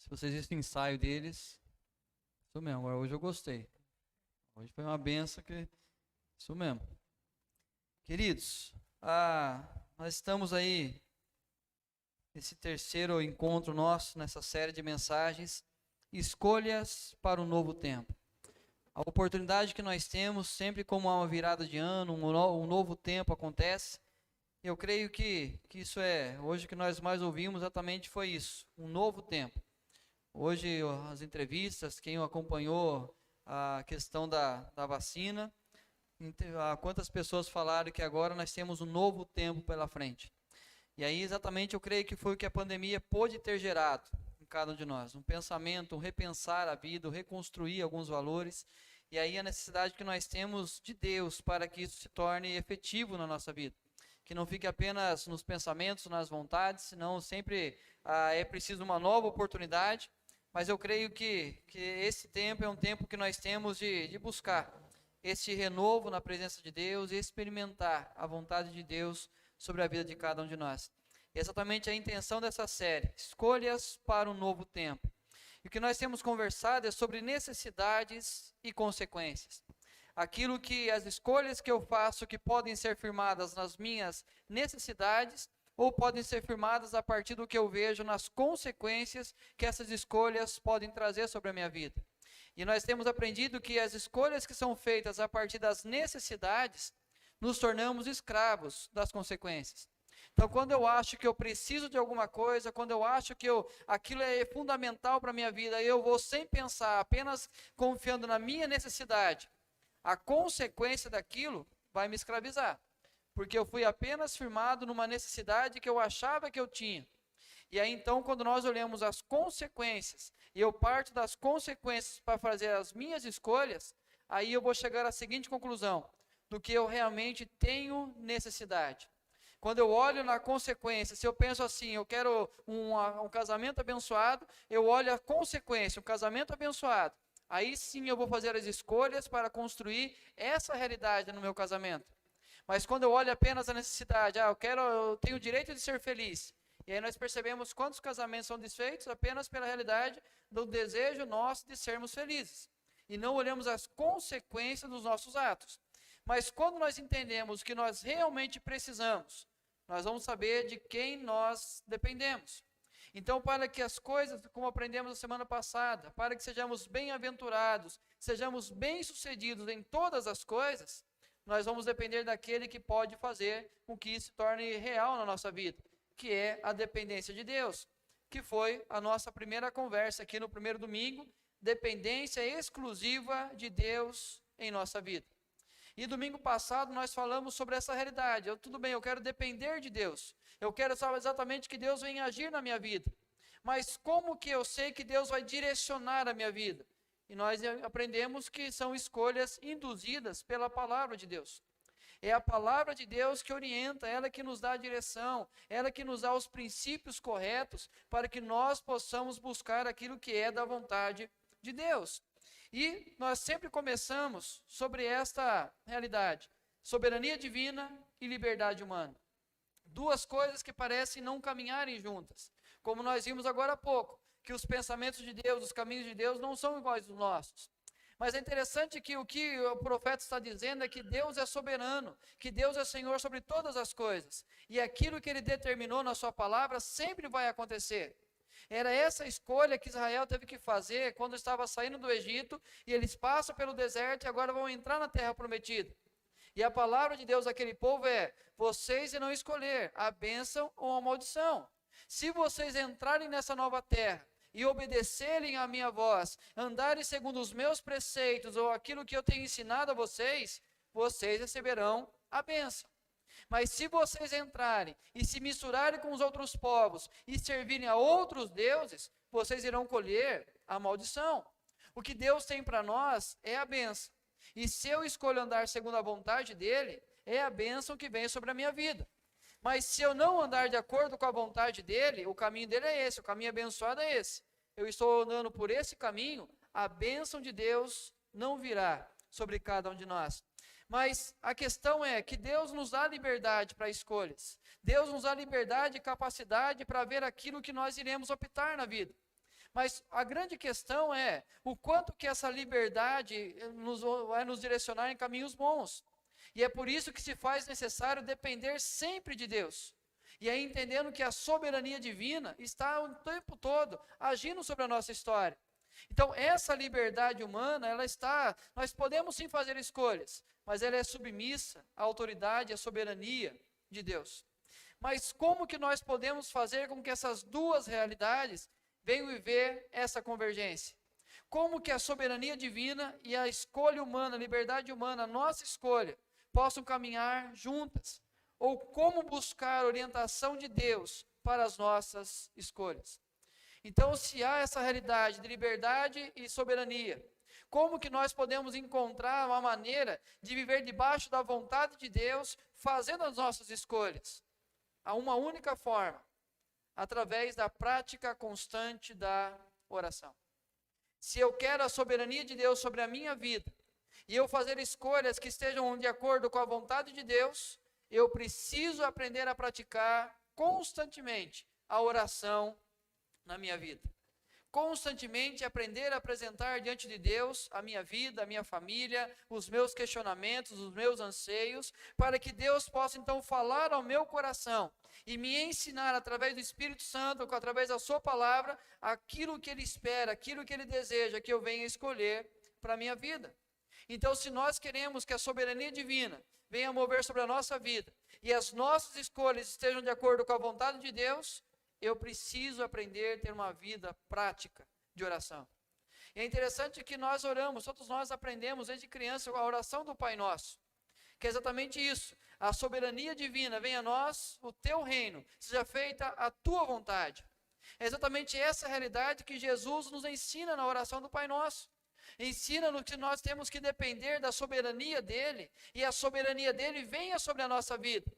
Se vocês viram o ensaio deles, isso mesmo. Agora hoje eu gostei. Hoje foi uma benção que... Isso mesmo. Queridos, nós estamos aí nesse terceiro encontro nosso, nessa série de mensagens, Escolhas para um Novo Tempo. A oportunidade que nós temos, sempre como há uma virada de ano, um novo tempo acontece, eu creio que isso hoje o que nós mais ouvimos exatamente foi isso, um novo tempo. Hoje as entrevistas, quem acompanhou a questão da vacina, quantas pessoas falaram que agora nós temos um novo tempo pela frente. E aí exatamente eu creio que foi o que a pandemia pôde ter gerado em cada um de nós. Um pensamento, um repensar a vida, um reconstruir alguns valores. E aí a necessidade que nós temos de Deus para que isso se torne efetivo na nossa vida. Que não fique apenas nos pensamentos, nas vontades, senão sempre é preciso uma nova oportunidade. Mas eu creio que esse tempo é um tempo que nós temos de buscar esse renovo na presença de Deus e experimentar a vontade de Deus sobre a vida de cada um de nós. E exatamente a intenção dessa série, Escolhas para um Novo Tempo. E o que nós temos conversado é sobre necessidades e consequências. Aquilo que as escolhas que eu faço que podem ser firmadas nas minhas necessidades ou podem ser firmadas a partir do que eu vejo nas consequências que essas escolhas podem trazer sobre a minha vida. E nós temos aprendido que as escolhas que são feitas a partir das necessidades, nos tornamos escravos das consequências. Então, quando eu acho que eu preciso de alguma coisa, quando eu acho que aquilo é fundamental para a minha vida, eu vou sem pensar, apenas confiando na minha necessidade, a consequência daquilo vai me escravizar. Porque eu fui apenas firmado numa necessidade que eu achava que eu tinha. E aí então, quando nós olhamos as consequências, e eu parto das consequências para fazer as minhas escolhas, aí eu vou chegar à seguinte conclusão, do que eu realmente tenho necessidade. Quando eu olho na consequência, se eu penso assim, eu quero um casamento abençoado, eu olho a consequência, um casamento abençoado. Aí sim eu vou fazer as escolhas para construir essa realidade no meu casamento. Mas quando eu olho apenas a necessidade, eu tenho o direito de ser feliz. E aí nós percebemos quantos casamentos são desfeitos apenas pela realidade do desejo nosso de sermos felizes. E não olhamos as consequências dos nossos atos. Mas quando nós entendemos o que nós realmente precisamos, nós vamos saber de quem nós dependemos. Então, para que as coisas, como aprendemos na semana passada, para que sejamos bem-aventurados, sejamos bem-sucedidos em todas as coisas, nós vamos depender daquele que pode fazer com que isso se torne real na nossa vida, que é a dependência de Deus, que foi a nossa primeira conversa aqui no primeiro domingo, dependência exclusiva de Deus em nossa vida. E domingo passado nós falamos sobre essa realidade. Tudo bem, eu quero depender de Deus. Eu quero saber exatamente que Deus venha agir na minha vida. Mas como que eu sei que Deus vai direcionar a minha vida? E nós aprendemos que são escolhas induzidas pela palavra de Deus. É a palavra de Deus que orienta, ela que nos dá a direção, ela que nos dá os princípios corretos para que nós possamos buscar aquilo que é da vontade de Deus. E nós sempre começamos sobre esta realidade, soberania divina e liberdade humana. Duas coisas que parecem não caminharem juntas. Como nós vimos agora há pouco, que os pensamentos de Deus, os caminhos de Deus não são iguais aos nossos. Mas é interessante que o que o profeta está dizendo é que Deus é soberano, que Deus é Senhor sobre todas as coisas. E aquilo que Ele determinou na sua palavra sempre vai acontecer. Era essa escolha que Israel teve que fazer quando estava saindo do Egito, e eles passam pelo deserto e agora vão entrar na terra prometida. E a palavra de Deus àquele povo é, vocês irão escolher a bênção ou a maldição. Se vocês entrarem nessa nova terra, e obedecerem à minha voz, andarem segundo os meus preceitos ou aquilo que eu tenho ensinado a vocês, vocês receberão a bênção. Mas se vocês entrarem e se misturarem com os outros povos e servirem a outros deuses, vocês irão colher a maldição. O que Deus tem para nós é a bênção. E se eu escolho andar segundo a vontade dele, é a bênção que vem sobre a minha vida. Mas se eu não andar de acordo com a vontade dele, o caminho dele é esse, o caminho abençoado é esse. Eu estou andando por esse caminho, a bênção de Deus não virá sobre cada um de nós. Mas a questão é que Deus nos dá liberdade para escolhas. Deus nos dá liberdade e capacidade para ver aquilo que nós iremos optar na vida. Mas a grande questão é o quanto que essa liberdade vai nos direcionar em caminhos bons. E é por isso que se faz necessário depender sempre de Deus. E aí entendendo que a soberania divina está o tempo todo agindo sobre a nossa história. Então essa liberdade humana, nós podemos sim fazer escolhas, mas ela é submissa à autoridade, à soberania de Deus. Mas como que nós podemos fazer com que essas duas realidades venham viver essa convergência? Como que a soberania divina e a escolha humana, a liberdade humana, a nossa escolha, possam caminhar juntas? Ou como buscar a orientação de Deus para as nossas escolhas? Então, se há essa realidade de liberdade e soberania, como que nós podemos encontrar uma maneira de viver debaixo da vontade de Deus, fazendo as nossas escolhas? Há uma única forma, através da prática constante da oração. Se eu quero a soberania de Deus sobre a minha vida, e eu fazer escolhas que estejam de acordo com a vontade de Deus, eu preciso aprender a praticar constantemente a oração na minha vida. Constantemente aprender a apresentar diante de Deus a minha vida, a minha família, os meus questionamentos, os meus anseios, para que Deus possa então falar ao meu coração e me ensinar através do Espírito Santo, através da sua palavra, aquilo que Ele espera, aquilo que Ele deseja que eu venha escolher para a minha vida. Então, se nós queremos que a soberania divina venha mover sobre a nossa vida e as nossas escolhas estejam de acordo com a vontade de Deus, eu preciso aprender a ter uma vida prática de oração. E é interessante que nós oramos, todos nós aprendemos desde criança a oração do Pai Nosso, que é exatamente isso: a soberania divina, venha a nós o teu reino, seja feita a tua vontade. É exatamente essa realidade que Jesus nos ensina na oração do Pai Nosso. Ensina-nos que nós temos que depender da soberania dEle, e a soberania dEle venha sobre a nossa vida.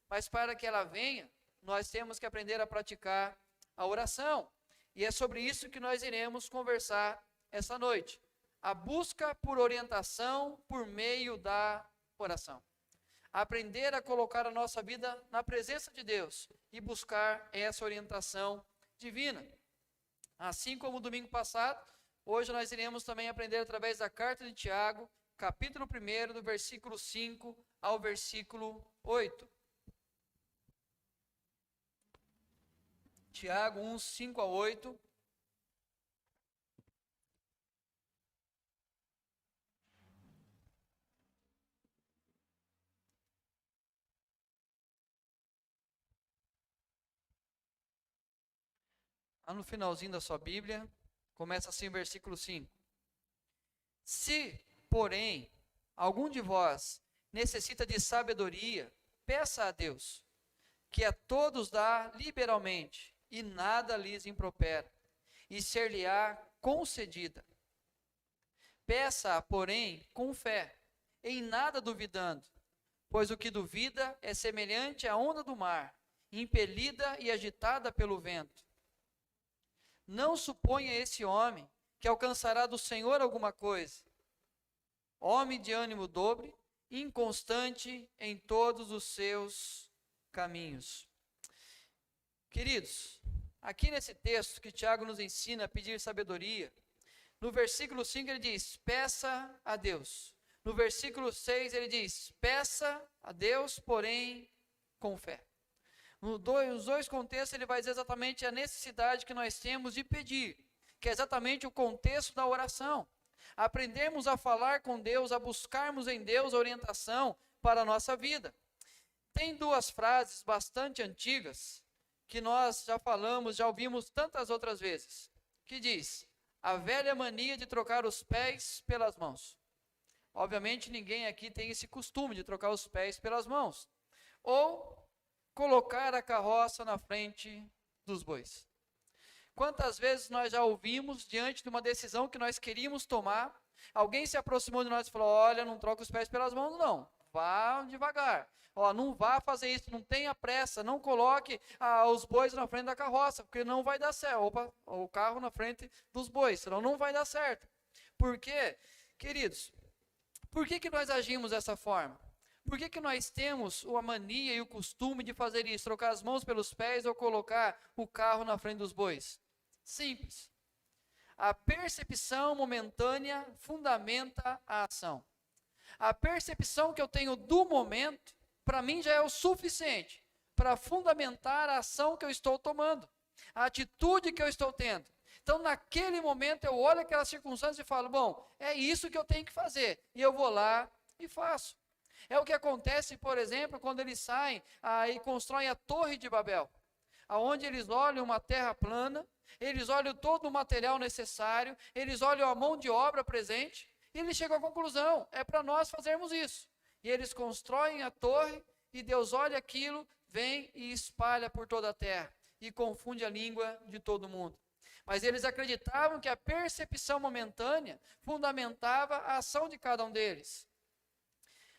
Mas para que ela venha, nós temos que aprender a praticar a oração. E é sobre isso que nós iremos conversar essa noite. A busca por orientação por meio da oração. Aprender a colocar a nossa vida na presença de Deus e buscar essa orientação divina. Assim como o domingo passado, hoje nós iremos também aprender através da carta de Tiago, capítulo 1, do versículo 5 ao versículo 8. Tiago 1, 5 a 8. Lá no finalzinho da sua Bíblia, começa assim o versículo 5. Se, porém, algum de vós necessita de sabedoria, peça a Deus, que a todos dá liberalmente, e nada lhes impropera, e ser-lhe-á concedida. Peça, porém, com fé, em nada duvidando, pois o que duvida é semelhante à onda do mar, impelida e agitada pelo vento. Não suponha esse homem que alcançará do Senhor alguma coisa. Homem de ânimo dobre, inconstante em todos os seus caminhos. Queridos, aqui nesse texto que Tiago nos ensina a pedir sabedoria, no versículo 5 ele diz, peça a Deus. No versículo 6 ele diz, peça a Deus, porém com fé. Nos dois contextos ele vai dizer exatamente a necessidade que nós temos de pedir, que é exatamente o contexto da oração. Aprendermos a falar com Deus, a buscarmos em Deus a orientação para a nossa vida. Tem duas frases bastante antigas, que nós já falamos, já ouvimos tantas outras vezes, que diz, a velha mania de trocar os pés pelas mãos. Obviamente ninguém aqui tem esse costume de trocar os pés pelas mãos. Ou colocar a carroça na frente dos bois. Quantas vezes nós já ouvimos, diante de uma decisão que nós queríamos tomar, alguém se aproximou de nós e falou, olha, não troca os pés pelas mãos não, vá devagar, não vá fazer isso, não tenha pressa, não coloque os bois na frente da carroça, porque não vai dar certo, o carro na frente dos bois, senão não vai dar certo. Por quê? Queridos, por que nós agimos dessa forma? Por que nós temos a mania e o costume de fazer isso, trocar as mãos pelos pés ou colocar o carro na frente dos bois? Simples. A percepção momentânea fundamenta a ação. A percepção que eu tenho do momento, para mim já é o suficiente para fundamentar a ação que eu estou tomando, a atitude que eu estou tendo. Então, naquele momento, eu olho aquela circunstância e falo, bom, é isso que eu tenho que fazer. E eu vou lá e faço. É o que acontece, por exemplo, quando eles saem e constroem a Torre de Babel, aonde eles olham uma terra plana, eles olham todo o material necessário, eles olham a mão de obra presente, e eles chegam à conclusão, é para nós fazermos isso. E eles constroem a torre, e Deus olha aquilo, vem e espalha por toda a terra, e confunde a língua de todo mundo. Mas eles acreditavam que a percepção momentânea fundamentava a ação de cada um deles.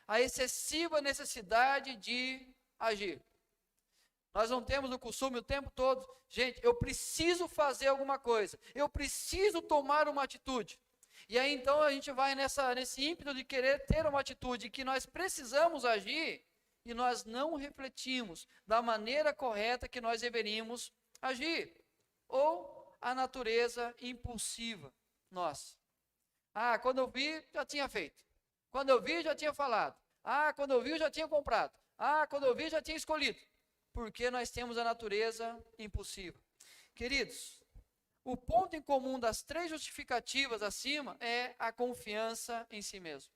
A excessiva necessidade de agir. Nós não temos o costume o tempo todo, gente, eu preciso fazer alguma coisa, eu preciso tomar uma atitude. E aí então a gente vai nesse ímpeto de querer ter uma atitude que nós precisamos agir, e nós não refletimos da maneira correta que nós deveríamos agir. Ou a natureza impulsiva nossa. Quando eu vi, já tinha feito. Quando eu vi, já tinha falado. Quando eu vi, já tinha comprado. Quando eu vi, já tinha escolhido. Porque nós temos a natureza impulsiva. Queridos, o ponto em comum das 3 justificativas acima é a confiança em si mesmo.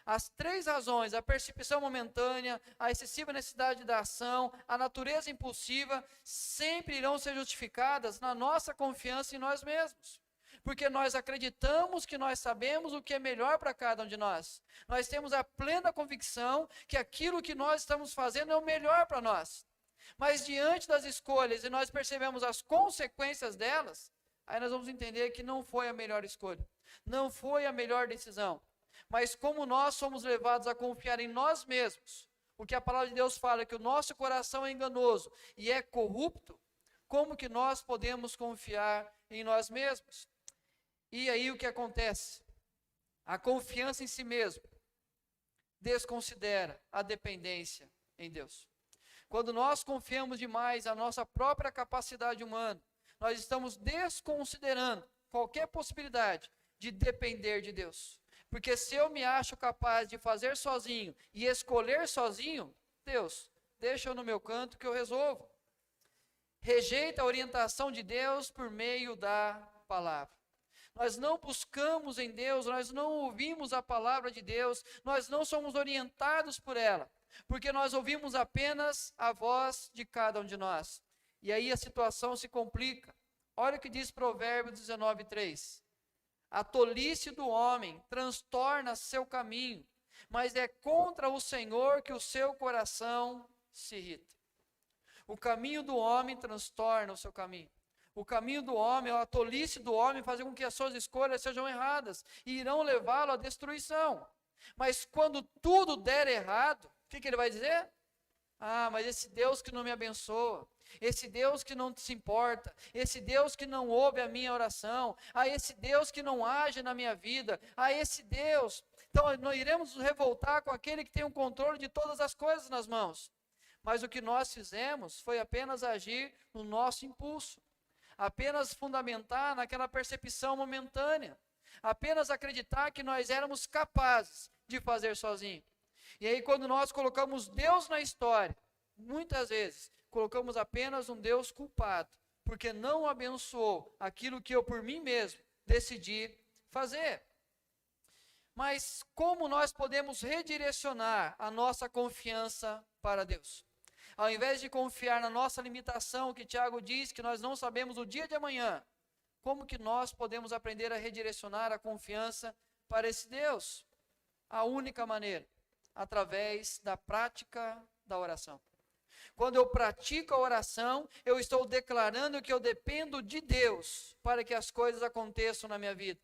As 3 razões, a percepção momentânea, a excessiva necessidade da ação, a natureza impulsiva, sempre irão ser justificadas na nossa confiança em nós mesmos. Porque nós acreditamos que nós sabemos o que é melhor para cada um de nós. Nós temos a plena convicção que aquilo que nós estamos fazendo é o melhor para nós. Mas diante das escolhas, e nós percebemos as consequências delas, aí nós vamos entender que não foi a melhor escolha, não foi a melhor decisão. Mas como nós somos levados a confiar em nós mesmos, o que a palavra de Deus fala é que o nosso coração é enganoso e é corrupto, como que nós podemos confiar em nós mesmos? E aí o que acontece? A confiança em si mesmo desconsidera a dependência em Deus. Quando nós confiamos demais na nossa própria capacidade humana, nós estamos desconsiderando qualquer possibilidade de depender de Deus. Porque se eu me acho capaz de fazer sozinho e escolher sozinho, Deus, deixa eu no meu canto que eu resolvo. Rejeita a orientação de Deus por meio da palavra. Nós não buscamos em Deus, nós não ouvimos a palavra de Deus, nós não somos orientados por ela, porque nós ouvimos apenas a voz de cada um de nós. E aí a situação se complica. Olha o que diz Provérbios 19:3. A tolice do homem transtorna seu caminho, mas é contra o Senhor que o seu coração se irrita. O caminho do homem transtorna o seu caminho. O caminho do homem, a tolice do homem faz com que as suas escolhas sejam erradas e irão levá-lo à destruição. Mas quando tudo der errado, o que ele vai dizer? Mas esse Deus que não me abençoa, esse Deus que não se importa, esse Deus que não ouve a minha oração, esse Deus que não age na minha vida, esse Deus. Então nós iremos nos revoltar com aquele que tem o controle de todas as coisas nas mãos. Mas o que nós fizemos foi apenas agir no nosso impulso, apenas fundamentar naquela percepção momentânea, apenas acreditar que nós éramos capazes de fazer sozinho. E aí quando nós colocamos Deus na história, muitas vezes colocamos apenas um Deus culpado, porque não abençoou aquilo que eu por mim mesmo decidi fazer. Mas como nós podemos redirecionar a nossa confiança para Deus? Ao invés de confiar na nossa limitação, que Tiago diz que nós não sabemos o dia de amanhã, como que nós podemos aprender a redirecionar a confiança para esse Deus? A única maneira, através da prática da oração. Quando eu pratico a oração, eu estou declarando que eu dependo de Deus para que as coisas aconteçam na minha vida.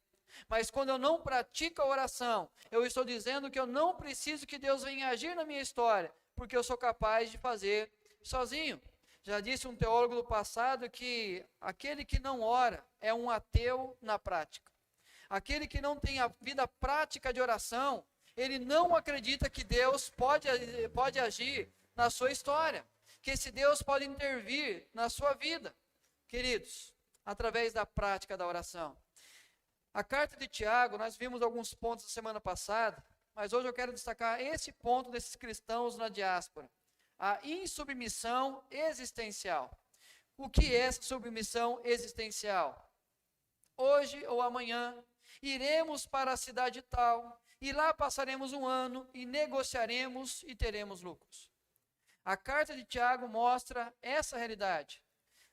Mas quando eu não pratico a oração, eu estou dizendo que eu não preciso que Deus venha agir na minha história, porque eu sou capaz de fazer sozinho. Já disse um teólogo do passado que aquele que não ora é um ateu na prática. Aquele que não tem a vida prática de oração, ele não acredita que Deus pode agir na sua história, que esse Deus pode intervir na sua vida. Queridos, através da prática da oração, A carta de Tiago, nós vimos alguns pontos na semana passada, mas hoje eu quero destacar esse ponto desses cristãos na diáspora. A insubmissão existencial. O que é essa submissão existencial? Hoje ou amanhã, iremos para a cidade tal, e lá passaremos um ano, e negociaremos e teremos lucros. A carta de Tiago mostra essa realidade.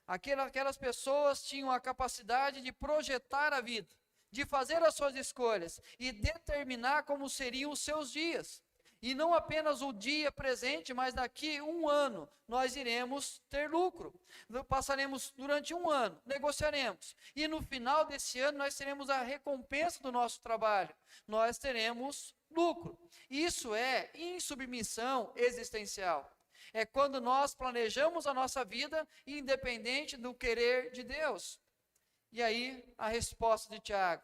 Aquelas pessoas tinham a capacidade de projetar a vida, de fazer as suas escolhas e determinar como seriam os seus dias. E não apenas o dia presente, mas daqui um ano nós iremos ter lucro. Passaremos durante um ano, negociaremos. E no final desse ano nós teremos a recompensa do nosso trabalho. Nós teremos lucro. Isso é insubmissão existencial. É quando nós planejamos a nossa vida independente do querer de Deus. E aí a resposta de Tiago: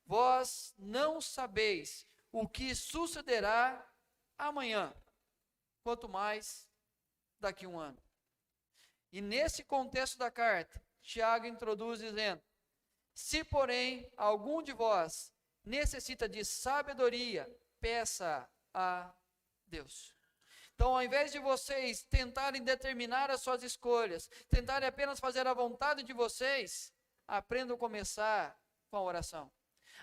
vós não sabeis o que sucederá amanhã, quanto mais daqui a um ano. E nesse contexto da carta, Tiago introduz dizendo: se porém algum de vós necessita de sabedoria, peça a Deus. Então, ao invés de vocês tentarem determinar as suas escolhas, tentarem apenas fazer a vontade de vocês, aprendam a começar com a oração.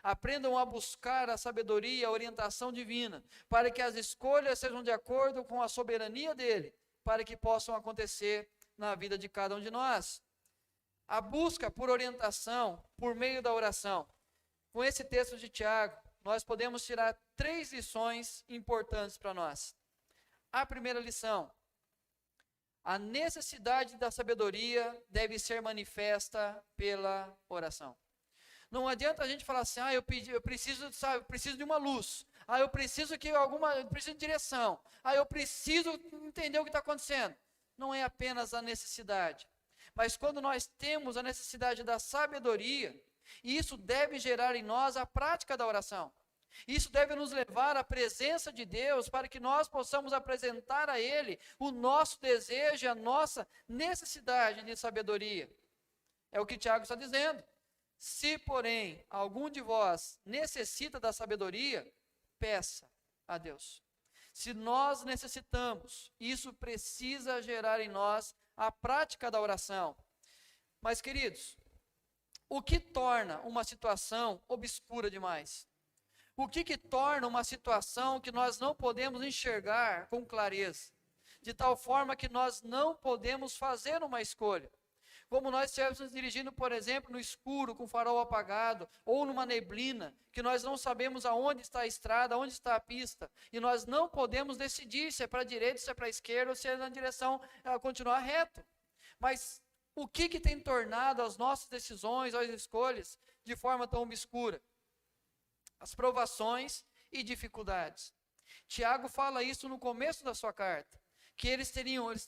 Aprendam a buscar a sabedoria, a orientação divina, para que as escolhas sejam de acordo com a soberania dele, para que possam acontecer na vida de cada um de nós. A busca por orientação, por meio da oração. Com esse texto de Tiago, nós podemos tirar 3 lições importantes para nós. A primeira lição: a necessidade da sabedoria deve ser manifesta pela oração. Não adianta a gente falar assim: eu preciso de uma luz. Eu preciso de direção. Eu preciso entender o que está acontecendo. Não é apenas a necessidade. Mas quando nós temos a necessidade da sabedoria, isso deve gerar em nós a prática da oração. Isso deve nos levar à presença de Deus para que nós possamos apresentar a Ele o nosso desejo e a nossa necessidade de sabedoria. É o que Tiago está dizendo. Se, porém, algum de vós necessita da sabedoria, peça a Deus. Se nós necessitamos, isso precisa gerar em nós a prática da oração. Mas, queridos, o que torna uma situação obscura demais? O que torna uma situação que nós não podemos enxergar com clareza? De tal forma que nós não podemos fazer uma escolha. Como nós estivéssemos nos dirigindo, por exemplo, no escuro, com o farol apagado, ou numa neblina, que nós não sabemos aonde está a estrada, aonde está a pista, e nós não podemos decidir se é para a direita, se é para a esquerda, ou se é na direção a continuar reto. Mas o que tem tornado as nossas decisões, as escolhas, de forma tão obscura? As provações e dificuldades. Tiago fala isso no começo da sua carta, que eles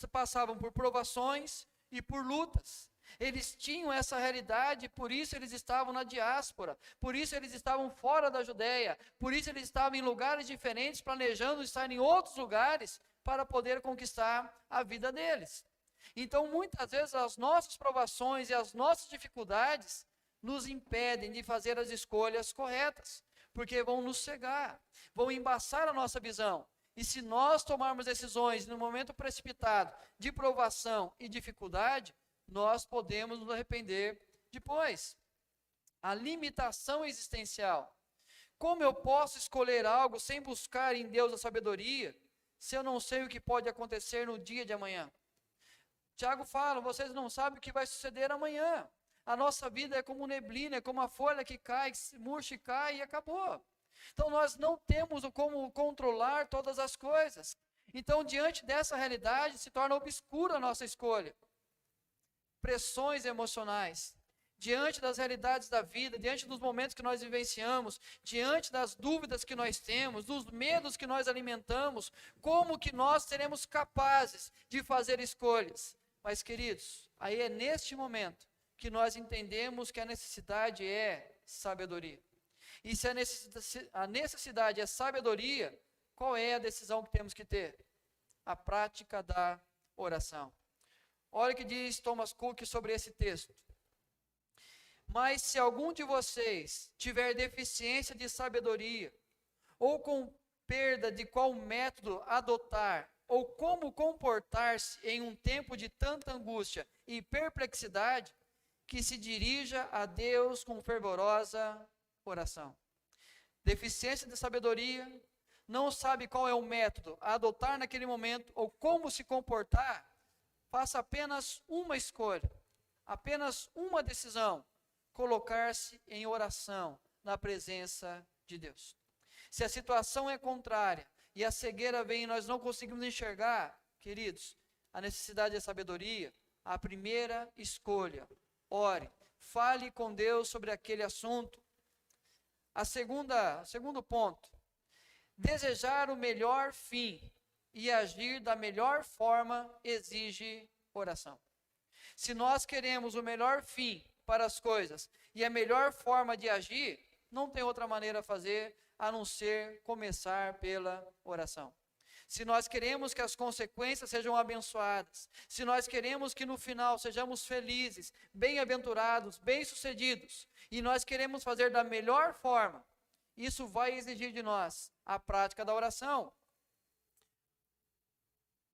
passavam por provações e por lutas. Eles tinham essa realidade, por isso eles estavam na diáspora, por isso eles estavam fora da Judeia, por isso eles estavam em lugares diferentes, planejando estar em outros lugares para poder conquistar a vida deles. Então, muitas vezes, as nossas provações e as nossas dificuldades nos impedem de fazer as escolhas corretas, porque vão nos cegar, vão embaçar a nossa visão. E se nós tomarmos decisões no momento precipitado de provação e dificuldade, nós podemos nos arrepender depois. A limitação existencial. Como eu posso escolher algo sem buscar em Deus a sabedoria, se eu não sei o que pode acontecer no dia de amanhã? Tiago fala: vocês não sabem o que vai suceder amanhã. A nossa vida é como neblina, é como a folha que cai, murcha e cai e acabou. Então nós não temos como controlar todas as coisas. Então, diante dessa realidade, se torna obscura a nossa escolha. Pressões emocionais. Diante das realidades da vida, diante dos momentos que nós vivenciamos, diante das dúvidas que nós temos, dos medos que nós alimentamos, como que nós seremos capazes de fazer escolhas? Mas, queridos, aí é neste momento que nós entendemos que a necessidade é sabedoria. E se a necessidade é sabedoria, qual é a decisão que temos que ter? A prática da oração. Olha o que diz Thomas Cook sobre esse texto. Mas se algum de vocês tiver deficiência de sabedoria, ou com perda de qual método adotar, ou como comportar-se em um tempo de tanta angústia e perplexidade, que se dirija a Deus com fervorosa oração. Deficiência de sabedoria, não sabe qual é o método a adotar naquele momento, ou como se comportar, faça apenas uma escolha, apenas uma decisão: colocar-se em oração na presença de Deus. Se a situação é contrária e a cegueira vem e nós não conseguimos enxergar, queridos, a necessidade de sabedoria, a primeira escolha: ore, fale com Deus sobre aquele assunto. Segundo ponto: desejar o melhor fim e agir da melhor forma exige oração. Se nós queremos o melhor fim para as coisas e a melhor forma de agir, não tem outra maneira a fazer a não ser começar pela oração. Se nós queremos que as consequências sejam abençoadas, se nós queremos que no final sejamos felizes, bem-aventurados, bem-sucedidos, e nós queremos fazer da melhor forma, isso vai exigir de nós a prática da oração,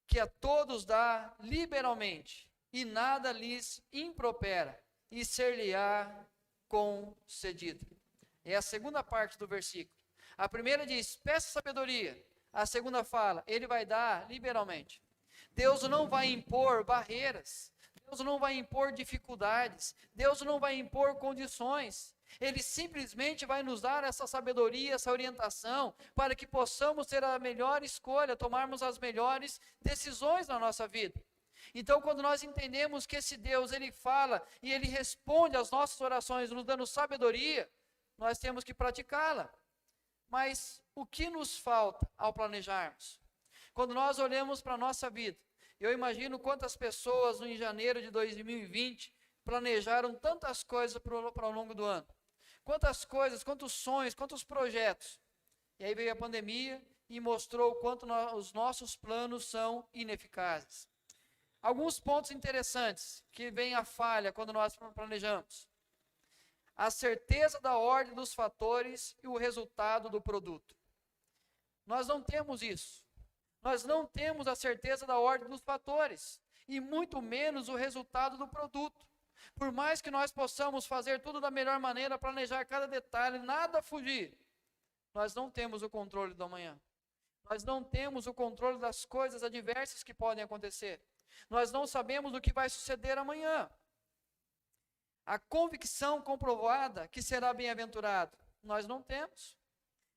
que a todos dá liberalmente, e nada lhes impropera, e ser-lhe-á concedido. É a segunda parte do versículo. A primeira diz: peça sabedoria. A segunda fala: ele vai dar liberalmente. Deus não vai impor barreiras, Deus não vai impor dificuldades, Deus não vai impor condições. Ele simplesmente vai nos dar essa sabedoria, essa orientação, para que possamos ter a melhor escolha, tomarmos as melhores decisões na nossa vida. Então, quando nós entendemos que esse Deus, ele fala e ele responde às nossas orações, nos dando sabedoria, nós temos que praticá-la. Mas o que nos falta ao planejarmos? Quando nós olhamos para a nossa vida, eu imagino quantas pessoas em janeiro de 2020 planejaram tantas coisas para o longo do ano. Quantas coisas, quantos sonhos, quantos projetos. E aí veio a pandemia e mostrou o quanto os nossos planos são ineficazes. Alguns pontos interessantes que vem a falha quando nós planejamos: a certeza da ordem dos fatores e o resultado do produto. Nós não temos isso. Nós não temos a certeza da ordem dos fatores e muito menos o resultado do produto. Por mais que nós possamos fazer tudo da melhor maneira, planejar cada detalhe, nada fugir, nós não temos o controle do amanhã. Nós não temos o controle das coisas adversas que podem acontecer. Nós não sabemos o que vai suceder amanhã. A convicção comprovada que será bem-aventurado, nós não temos.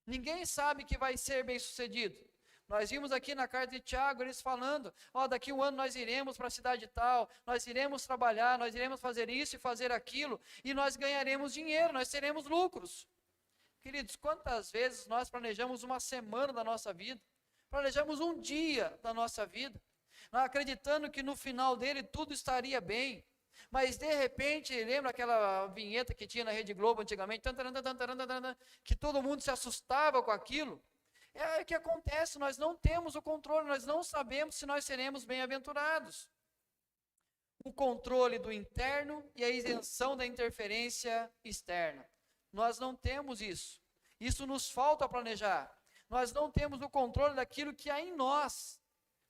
Ninguém sabe que vai ser bem-sucedido. Nós vimos aqui na carta de Tiago, eles falando: daqui um ano nós iremos para a cidade tal, nós iremos trabalhar, nós iremos fazer isso e fazer aquilo, e nós ganharemos dinheiro, nós teremos lucros. Queridos, quantas vezes nós planejamos uma semana da nossa vida, planejamos um dia da nossa vida, acreditando que no final dele tudo estaria bem, mas de repente, lembra aquela vinheta que tinha na Rede Globo antigamente, que todo mundo se assustava com aquilo? É o que acontece, nós não temos o controle, nós não sabemos se nós seremos bem-aventurados. O controle do interno e a isenção da interferência externa. Nós não temos isso. Isso nos falta planejar. Nós não temos o controle daquilo que há em nós,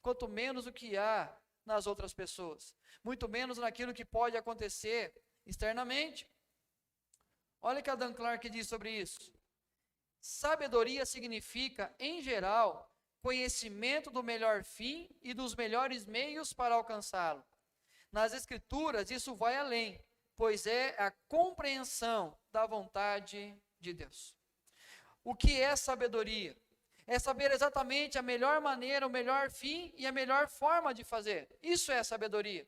quanto menos o que há nas outras pessoas. Muito menos naquilo que pode acontecer externamente. Olha o que a Dan Clark diz sobre isso. Sabedoria significa, em geral, conhecimento do melhor fim e dos melhores meios para alcançá-lo. Nas Escrituras, isso vai além, pois é a compreensão da vontade de Deus. O que é sabedoria? É saber exatamente a melhor maneira, o melhor fim e a melhor forma de fazer. Isso é sabedoria.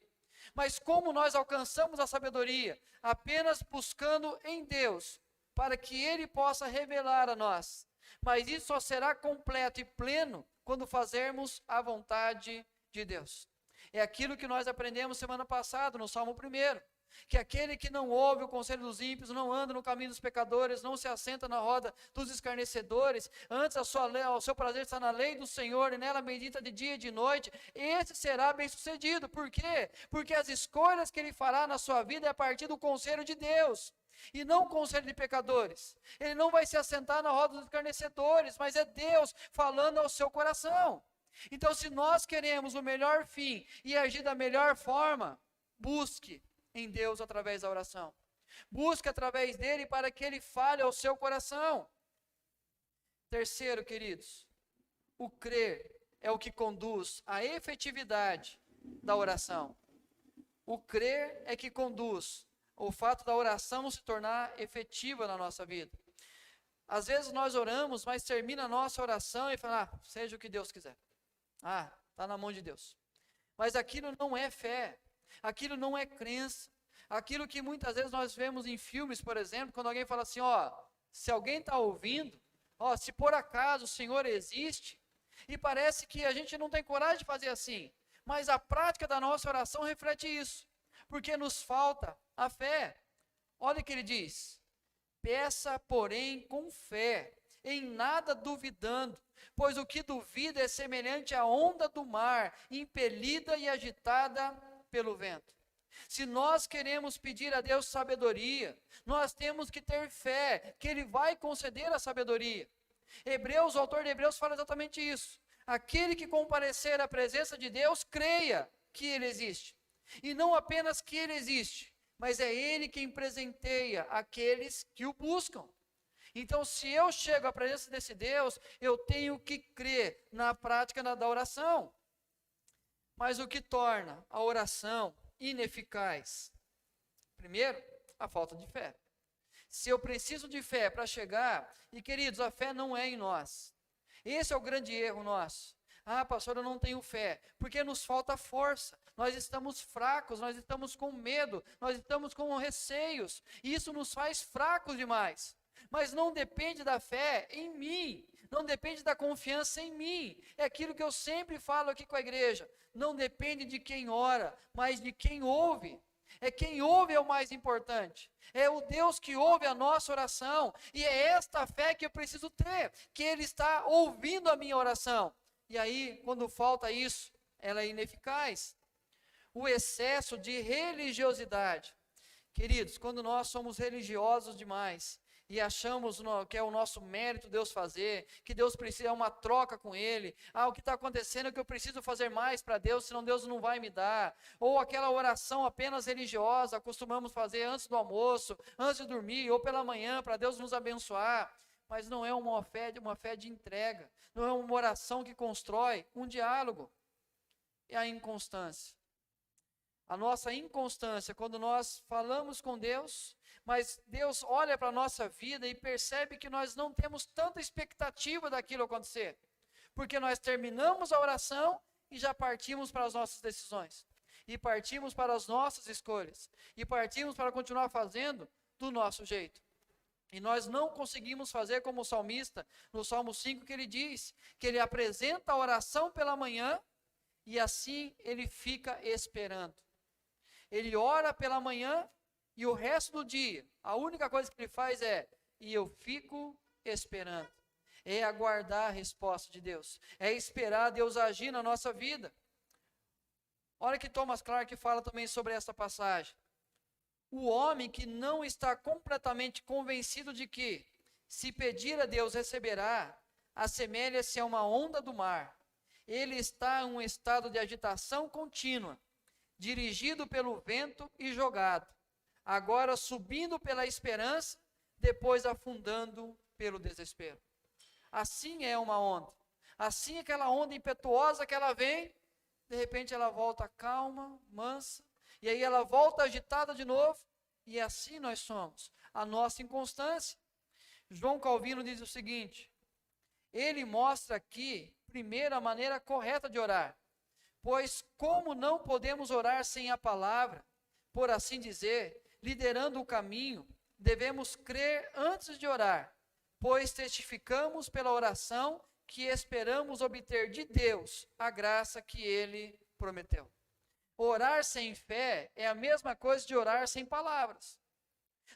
Mas como nós alcançamos a sabedoria? Apenas buscando em Deus, para que Ele possa revelar a nós. Mas isso só será completo e pleno quando fazermos a vontade de Deus. É aquilo que nós aprendemos semana passada, no Salmo 1, que aquele que não ouve o conselho dos ímpios, não anda no caminho dos pecadores, não se assenta na roda dos escarnecedores, antes o seu prazer está na lei do Senhor, e nela medita de dia e de noite, esse será bem-sucedido. Por quê? Porque as escolhas que ele fará na sua vida é a partir do conselho de Deus. e não o conselho de pecadores. Ele não vai se assentar na roda dos escarnecedores, mas é Deus falando ao seu coração. Então, se nós queremos o melhor fim e agir da melhor forma, busque em Deus através da oração. Busque através dele para que ele fale ao seu coração. Terceiro, queridos, o crer é o que conduz à efetividade da oração. O crer é que conduz o fato da oração se tornar efetiva na nossa vida. Às vezes nós oramos, mas termina a nossa oração e fala, seja o que Deus quiser. Está na mão de Deus. Mas aquilo não é fé, aquilo não é crença. Aquilo que muitas vezes nós vemos em filmes, por exemplo, quando alguém fala assim, se alguém está ouvindo, se por acaso o Senhor existe, e parece que a gente não tem coragem de fazer assim, mas a prática da nossa oração reflete isso, porque nos falta a fé. Olha o que ele diz, peça porém com fé, em nada duvidando, pois o que duvida é semelhante à onda do mar, impelida e agitada pelo vento. Se nós queremos pedir a Deus sabedoria, nós temos que ter fé, que Ele vai conceder a sabedoria. O autor de Hebreus fala exatamente isso. Aquele que comparecer à presença de Deus, creia que Ele existe. E não apenas que Ele existe, mas é Ele quem presenteia aqueles que o buscam. Então, se eu chego à presença desse Deus, eu tenho que crer na prática da oração. Mas o que torna a oração ineficaz? Primeiro, a falta de fé. Se eu preciso de fé para chegar, e queridos, a fé não é em nós. Esse é o grande erro nosso. Pastor, eu não tenho fé, porque nos falta força. Nós estamos fracos, nós estamos com medo, nós estamos com receios, e isso nos faz fracos demais. Mas não depende da fé em mim, não depende da confiança em mim. É aquilo que eu sempre falo aqui com a igreja. Não depende de quem ora, mas de quem ouve. É quem ouve é o mais importante. É o Deus que ouve a nossa oração. E é esta fé que eu preciso ter, que Ele está ouvindo a minha oração. E aí, quando falta isso, ela é ineficaz. O excesso de religiosidade. Queridos, quando nós somos religiosos demais, e achamos que é o nosso mérito Deus fazer, que Deus precisa, é uma troca com Ele, o que está acontecendo é que eu preciso fazer mais para Deus, senão Deus não vai me dar, ou aquela oração apenas religiosa, costumamos fazer antes do almoço, antes de dormir, ou pela manhã, para Deus nos abençoar, mas não é uma fé de entrega, não é uma oração que constrói um diálogo. É a inconstância. A nossa inconstância, quando nós falamos com Deus, mas Deus olha para a nossa vida e percebe que nós não temos tanta expectativa daquilo acontecer, porque nós terminamos a oração e já partimos para as nossas decisões, e partimos para as nossas escolhas, e partimos para continuar fazendo do nosso jeito. E nós não conseguimos fazer como o salmista, no Salmo 5, que ele diz, que ele apresenta a oração pela manhã, e assim ele fica esperando. Ele ora pela manhã, e o resto do dia, a única coisa que ele faz e eu fico esperando. É aguardar a resposta de Deus. É esperar Deus agir na nossa vida. Olha que Thomas Clark fala também sobre essa passagem. O homem que não está completamente convencido de que, se pedir a Deus, receberá, assemelha-se a uma onda do mar. Ele está em um estado de agitação contínua, dirigido pelo vento e jogado. Agora subindo pela esperança, depois afundando pelo desespero. Assim é uma onda. Assim aquela onda impetuosa que ela vem, de repente ela volta calma, mansa, e aí ela volta agitada de novo, e assim nós somos. A nossa inconstância. João Calvino diz o seguinte, ele mostra aqui, primeiro, a maneira correta de orar. Pois como não podemos orar sem a palavra, por assim dizer, liderando o caminho, devemos crer antes de orar, pois testificamos pela oração que esperamos obter de Deus a graça que Ele prometeu. Orar sem fé é a mesma coisa de orar sem palavras.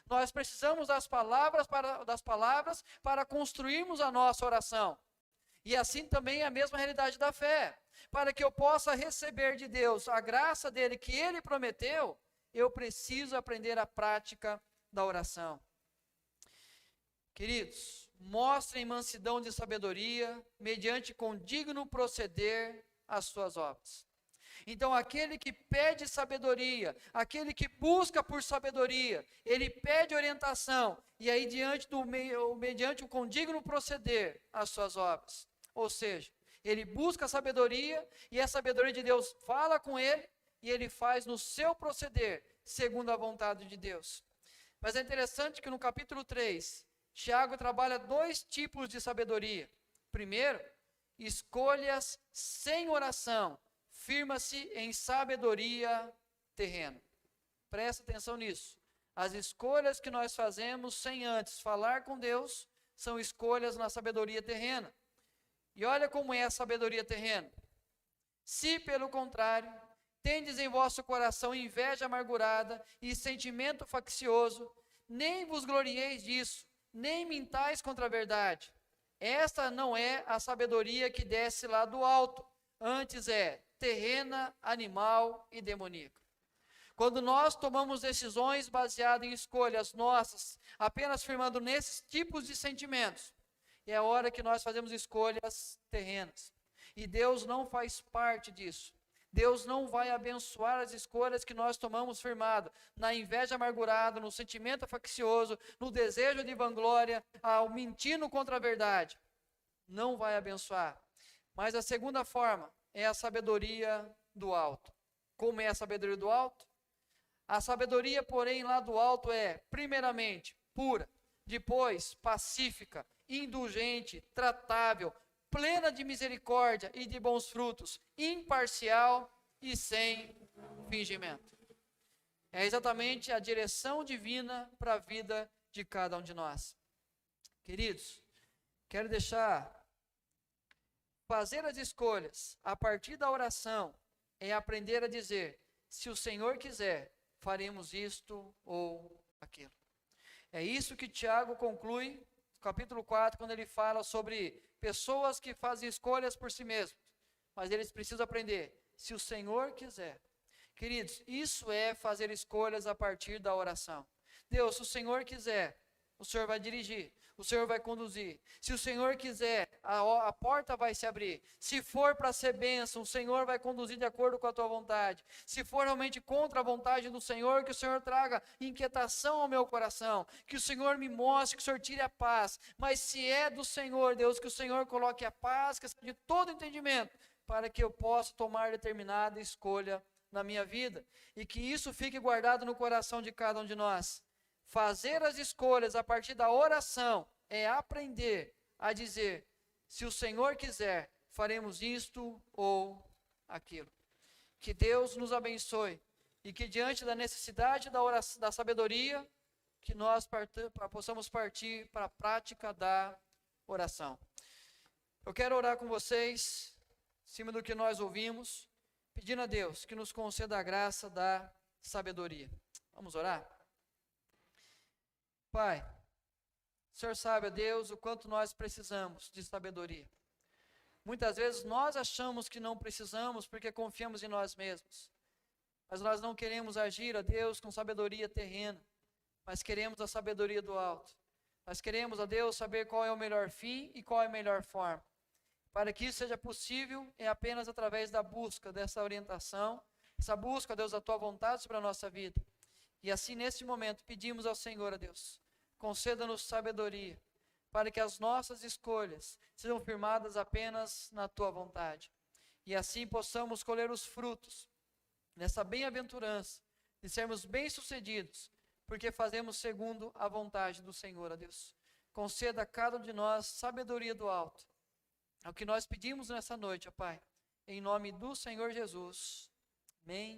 Nós precisamos das palavras para construirmos a nossa oração. E assim também é a mesma realidade da fé. Para que eu possa receber de Deus a graça dele que Ele prometeu, eu preciso aprender a prática da oração. Queridos, mostrem mansidão de sabedoria, mediante condigno proceder as suas obras. Então, aquele que pede sabedoria, aquele que busca por sabedoria, ele pede orientação, e aí mediante o condigno proceder as suas obras. Ou seja, ele busca a sabedoria, e a sabedoria de Deus fala com ele, e ele faz no seu proceder, segundo a vontade de Deus. Mas é interessante que no capítulo 3, Tiago trabalha 2 tipos de sabedoria. Primeiro, escolhas sem oração, firma-se em sabedoria terrena. Presta atenção nisso. As escolhas que nós fazemos sem antes falar com Deus, são escolhas na sabedoria terrena. E olha como é a sabedoria terrena. Se, pelo contrário, tendes em vosso coração inveja amargurada e sentimento faccioso, nem vos glorieis disso, nem mintais contra a verdade. Esta não é a sabedoria que desce lá do alto, antes é terrena, animal e demoníaca. Quando nós tomamos decisões baseadas em escolhas nossas, apenas firmando nesses tipos de sentimentos, é a hora que nós fazemos escolhas terrenas. E Deus não faz parte disso. Deus não vai abençoar as escolhas que nós tomamos firmado na inveja amargurada, no sentimento faccioso, no desejo de vanglória, ao mentindo contra a verdade. Não vai abençoar. Mas a segunda forma é a sabedoria do alto. Como é a sabedoria do alto? A sabedoria, porém, lá do alto é, primeiramente, pura, depois, pacífica, indulgente, tratável, plena de misericórdia e de bons frutos, imparcial e sem fingimento. É exatamente a direção divina para a vida de cada um de nós. Queridos, quero fazer as escolhas a partir da oração é aprender a dizer, se o Senhor quiser, faremos isto ou aquilo. É isso que Tiago conclui, no capítulo 4, quando ele fala sobre pessoas que fazem escolhas por si mesmos, mas eles precisam aprender, se o Senhor quiser. Queridos, isso é fazer escolhas a partir da oração. Deus, se o Senhor quiser, o Senhor vai dirigir, o Senhor vai conduzir. Se o Senhor quiser, a porta vai se abrir. Se for para ser bênção, o Senhor vai conduzir de acordo com a tua vontade. Se for realmente contra a vontade do Senhor, que o Senhor traga inquietação ao meu coração, que o Senhor me mostre, que o Senhor tire a paz. Mas se é do Senhor, Deus, que o Senhor coloque a paz, que de todo entendimento, para que eu possa tomar determinada escolha na minha vida, e que isso fique guardado no coração de cada um de nós. Fazer as escolhas a partir da oração é aprender a dizer, se o Senhor quiser, faremos isto ou aquilo. Que Deus nos abençoe e que diante da necessidade da oração, da sabedoria, que nós possamos partir para a prática da oração. Eu quero orar com vocês, em cima do que nós ouvimos, pedindo a Deus que nos conceda a graça da sabedoria. Vamos orar? Pai, o Senhor sabe, ó Deus, o quanto nós precisamos de sabedoria. Muitas vezes nós achamos que não precisamos porque confiamos em nós mesmos. Mas nós não queremos agir, ó Deus, com sabedoria terrena, mas queremos a sabedoria do alto. Nós queremos, ó Deus, saber qual é o melhor fim e qual é a melhor forma. Para que isso seja possível, é apenas através da busca dessa orientação, essa busca, ó Deus, da tua vontade sobre a nossa vida. E assim, neste momento, pedimos ao Senhor, ó Deus, conceda-nos sabedoria, para que as nossas escolhas sejam firmadas apenas na tua vontade. E assim possamos colher os frutos nessa bem-aventurança, de sermos bem-sucedidos, porque fazemos segundo a vontade do Senhor, ó Deus. Conceda a cada um de nós sabedoria do alto. É o que nós pedimos nessa noite, ó Pai, em nome do Senhor Jesus. Amém.